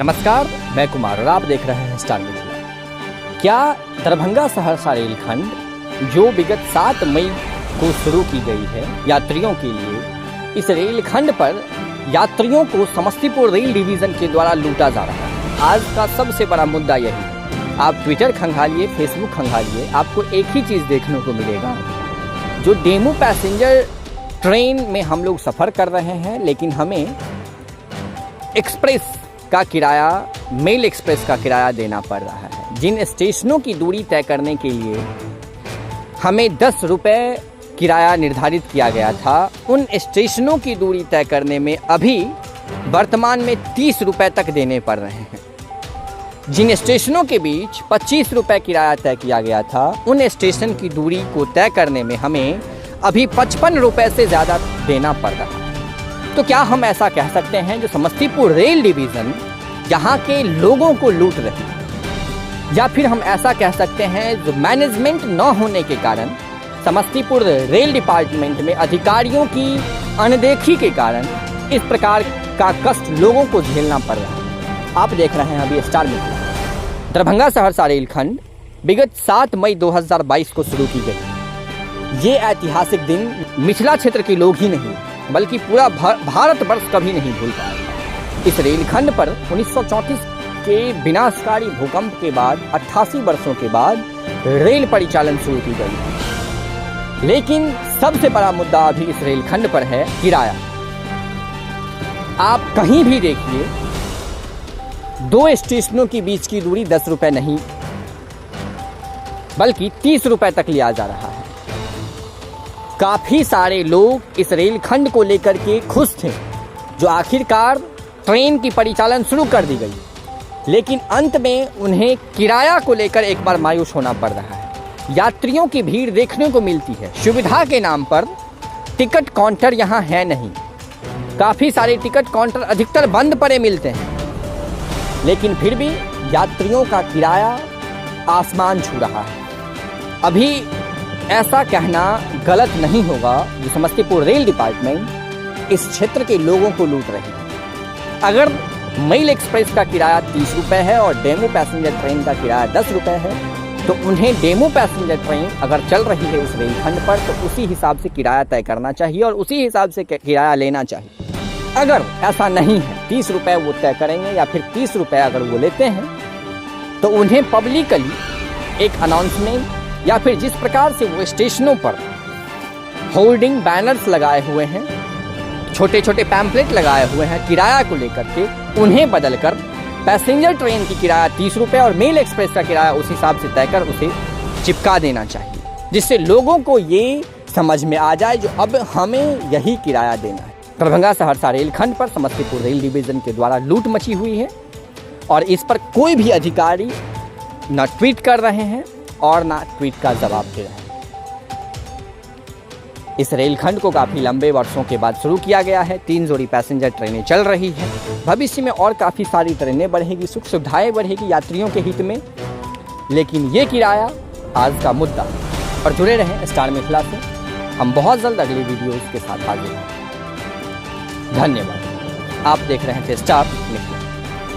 नमस्कार, मैं कुमार और आप देख रहे हैं स्टार मीडिया। क्या दरभंगा सहरसा रेलखंड जो विगत 7 मई को शुरू की गई है यात्रियों के लिए, इस रेलखंड पर यात्रियों को समस्तीपुर रेल डिवीज़न के द्वारा लूटा जा रहा है। आज का सबसे बड़ा मुद्दा यही है। आप ट्विटर खंगालिए, फेसबुक खंगालिए, आपको एक ही चीज़ देखने को मिलेगा। जो डेमू पैसेंजर ट्रेन में हम लोग सफ़र कर रहे हैं, लेकिन हमें एक्सप्रेस का किराया, मेल एक्सप्रेस का किराया देना पड़ रहा है। जिन स्टेशनों की दूरी तय करने के लिए हमें 10 रुपये किराया निर्धारित किया गया था, उन स्टेशनों की दूरी तय करने में अभी वर्तमान में 30 रुपये तक देने पड़ रहे हैं। जिन स्टेशनों के बीच 25 रुपये किराया तय किया गया था, उन स्टेशन की दूरी को तय करने में हमें अभी 55 रुपये से ज़्यादा देना पड़ रहा है। तो क्या हम ऐसा कह सकते हैं जो समस्तीपुर रेल डिवीज़न यहाँ के लोगों को लूट रही है, या फिर हम ऐसा कह सकते हैं जो मैनेजमेंट न होने के कारण समस्तीपुर रेल डिपार्टमेंट में अधिकारियों की अनदेखी के कारण इस प्रकार का कष्ट लोगों को झेलना पड़ रहा है। आप देख रहे हैं अभी स्टार मीडिया। दरभंगा सहरसा रेलखंड विगत 7 मई 2022 को शुरू की गई। ये ऐतिहासिक दिन मिथिला क्षेत्र के लोग ही नहीं बल्कि पूरा भारतवर्ष कभी नहीं भूल पाएगा। इस रेलखंड पर 1934 के विनाशकारी भूकंप के बाद 88 वर्षों के बाद रेल परिचालन शुरू की गई। लेकिन सबसे बड़ा मुद्दा अभी इस रेलखंड पर है किराया। आप कहीं भी देखिए, 2 स्टेशनों के बीच की दूरी 10 रुपये नहीं बल्कि 30 रुपये तक लिया जा रहा है। काफ़ी सारे लोग इस रेलखंड को लेकर के खुश थे, जो आखिरकार ट्रेन की परिचालन शुरू कर दी गई, लेकिन अंत में उन्हें किराया को लेकर एक बार मायूस होना पड़ रहा है। यात्रियों की भीड़ देखने को मिलती है। सुविधा के नाम पर टिकट काउंटर यहाँ है नहीं। काफ़ी सारे टिकट काउंटर अधिकतर बंद पड़े मिलते हैं, लेकिन फिर भी यात्रियों का किराया आसमान छू रहा है। अभी ऐसा कहना गलत नहीं होगा कि समस्तीपुर रेल डिपार्टमेंट इस क्षेत्र के लोगों को लूट रही है। अगर मेल एक्सप्रेस का किराया 30 रुपये है और डेमू पैसेंजर ट्रेन का किराया 10 रुपये है, तो उन्हें डेमू पैसेंजर ट्रेन अगर चल रही है उस रेलखंड पर, तो उसी हिसाब से किराया तय करना चाहिए और उसी हिसाब से किराया लेना चाहिए। अगर ऐसा नहीं है, 30 रुपये वो तय करेंगे या फिर 30 रुपये अगर वो लेते हैं, तो उन्हें पब्लिकली एक अनाउंसमेंट या फिर जिस प्रकार से वो स्टेशनों पर होर्डिंग बैनर्स लगाए हुए हैं, छोटे छोटे पैम्पलेट लगाए हुए हैं किराया को लेकर के, उन्हें बदलकर पैसेंजर ट्रेन की किराया 30 रुपये और मेल एक्सप्रेस का किराया उस हिसाब से तय कर उसे चिपका देना चाहिए, जिससे लोगों को ये समझ में आ जाए जो अब हमें यही किराया देना है। दरभंगा सहरसा रेलखंड पर समस्तीपुर रेल डिवीज़न के द्वारा लूट मची हुई है और इस पर कोई भी अधिकारी न ट्वीट कर रहे हैं और ना ट्वीट का जवाब दे रहे हैं। इस रेलखंड को काफ़ी लंबे वर्षों के बाद शुरू किया गया है। 3 जोड़ी पैसेंजर ट्रेनें चल रही हैं। भविष्य में और काफ़ी सारी ट्रेनें बढ़ेगी, सुख सुविधाएँ बढ़ेगी यात्रियों के हित में। लेकिन ये किराया आज का मुद्दा। और जुड़े रहें स्टार मिथिला से, हम बहुत जल्द अगली वीडियोज़ के साथ हाजिर हैं। धन्यवाद। आप देख रहे थे स्टार मिथिला।